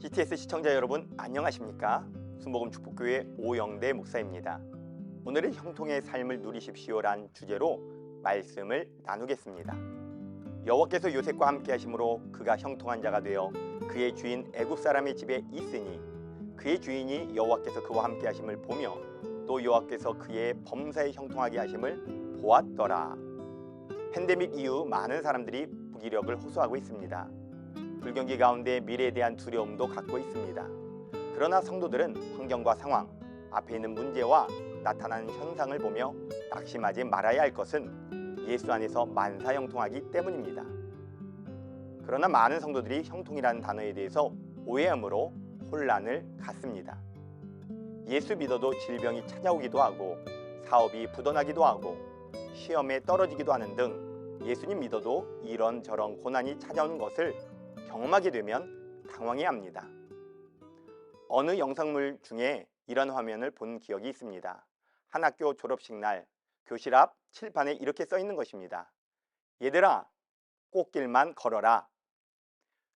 GTS 시청자 여러분 안녕하십니까? 순복음 축복교회 오영대 목사입니다. 오늘은 형통의 삶을 누리십시오란 주제로 말씀을 나누겠습니다. 여호와께서 요셉과 함께 하심으로 그가 형통한 자가 되어 그의 주인 애굽 사람의 집에 있으니 그의 주인이 여호와께서 그와 함께 하심을 보며 또 여호와께서 그의 범사에 형통하게 하심을 보았더라. 팬데믹 이후 많은 사람들이 무기력을 호소하고 있습니다. 불경기 가운데 미래에 대한 두려움도 갖고 있습니다. 그러나 성도들은 환경과 상황, 앞에 있는 문제와 나타나는 현상을 보며 낙심하지 말아야 할 것은 예수 안에서 만사형통하기 때문입니다. 그러나 많은 성도들이 형통이라는 단어에 대해서 오해함으로 혼란을 갖습니다. 예수 믿어도 질병이 찾아오기도 하고 사업이 부도나기도 하고 시험에 떨어지기도 하는 등 예수님 믿어도 이런저런 고난이 찾아오는 것을 경험하게 되면 당황해야 합니다. 어느 영상물 중에 이런 화면을 본 기억이 있습니다. 한 학교 졸업식 날 교실 앞 칠판에 이렇게 써 있는 것입니다. 얘들아, 꽃길만 걸어라.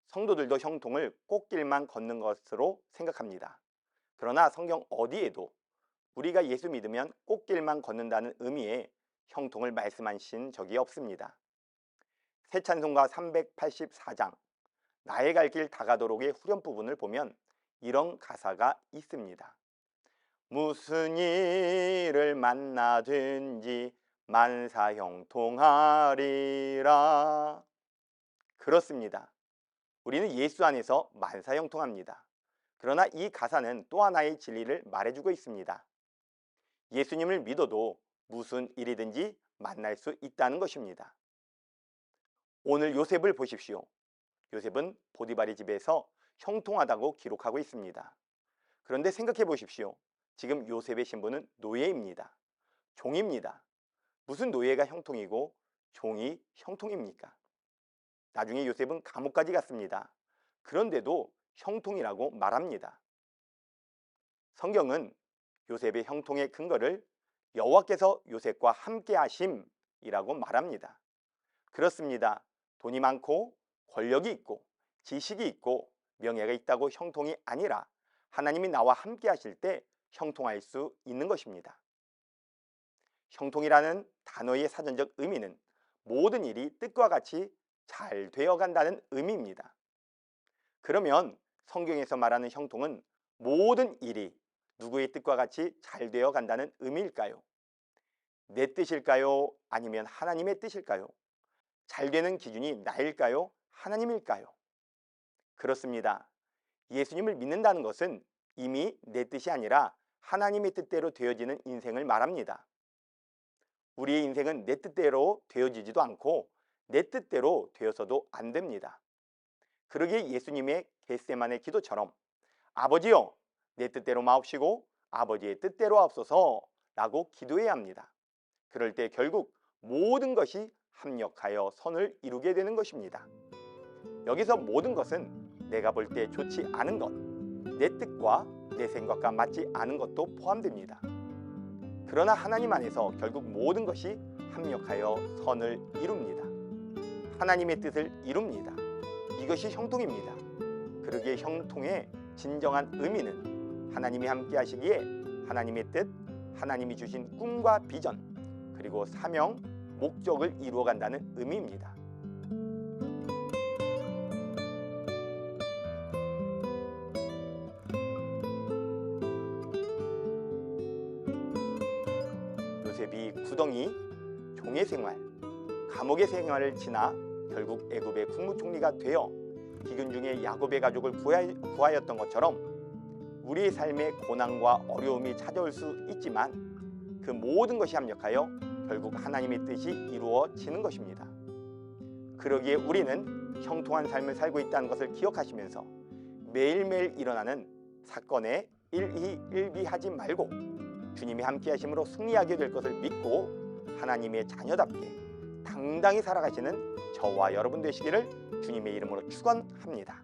성도들도 형통을 꽃길만 걷는 것으로 생각합니다. 그러나 성경 어디에도 우리가 예수 믿으면 꽃길만 걷는다는 의미의 형통을 말씀하신 적이 없습니다. 새 찬송가 384장 나의 갈 길 다가도록의 후렴 부분을 보면 이런 가사가 있습니다. 무슨 일을 만나든지 만사형통하리라. 그렇습니다. 우리는 예수 안에서 만사형통합니다. 그러나 이 가사는 또 하나의 진리를 말해주고 있습니다. 예수님을 믿어도 무슨 일이든지 만날 수 있다는 것입니다. 오늘 요셉을 보십시오. 요셉은 보디발의 집에서 형통하다고 기록하고 있습니다. 그런데 생각해 보십시오. 지금 요셉의 신분은 노예입니다. 종입니다. 무슨 노예가 형통이고 종이 형통입니까? 나중에 요셉은 감옥까지 갔습니다. 그런데도 형통이라고 말합니다. 성경은 요셉의 형통의 근거를 여호와께서 요셉과 함께 하심이라고 말합니다. 그렇습니다. 돈이 많고 권력이 있고 지식이 있고 명예가 있다고 형통이 아니라 하나님이 나와 함께 하실 때 형통할 수 있는 것입니다. 형통이라는 단어의 사전적 의미는 모든 일이 뜻과 같이 잘 되어간다는 의미입니다. 그러면 성경에서 말하는 형통은 모든 일이 누구의 뜻과 같이 잘 되어간다는 의미일까요? 내 뜻일까요? 아니면 하나님의 뜻일까요? 잘 되는 기준이 나일까요? 하나님일까요? 그렇습니다. 예수님을 믿는다는 것은 이미 내 뜻이 아니라 하나님의 뜻대로 되어지는 인생을 말합니다. 우리의 인생은 내 뜻대로 되어지지도 않고 내 뜻대로 되어서도 안 됩니다. 그러기에 예수님의 겟세마네 기도처럼 아버지여 내 뜻대로 마옵시고 아버지의 뜻대로 하옵소서 라고 기도해야 합니다. 그럴 때 결국 모든 것이 합력하여 선을 이루게 되는 것입니다. 여기서 모든 것은 내가 볼 때 좋지 않은 것, 내 뜻과 내 생각과 맞지 않은 것도 포함됩니다. 그러나 하나님 안에서 결국 모든 것이 합력하여 선을 이룹니다. 하나님의 뜻을 이룹니다. 이것이 형통입니다. 그러기에 형통의 진정한 의미는 하나님이 함께 하시기에 하나님의 뜻, 하나님이 주신 꿈과 비전, 그리고 사명, 목적을 이루어간다는 의미입니다. 요셉이 구덩이, 종의 생활, 감옥의 생활을 지나 결국 애굽의 국무총리가 되어 기근 중에 야곱의 가족을 구하였던 것처럼 우리의 삶에 고난과 어려움이 찾아올 수 있지만 그 모든 것이 합력하여 결국 하나님의 뜻이 이루어지는 것입니다. 그러기에 우리는 형통한 삶을 살고 있다는 것을 기억하시면서 매일매일 일어나는 사건에 일희일비하지 말고 주님이 함께 하심으로 승리하게 될 것을 믿고 하나님의 자녀답게 당당히 살아가시는 저와 여러분 되시기를 주님의 이름으로 축원합니다.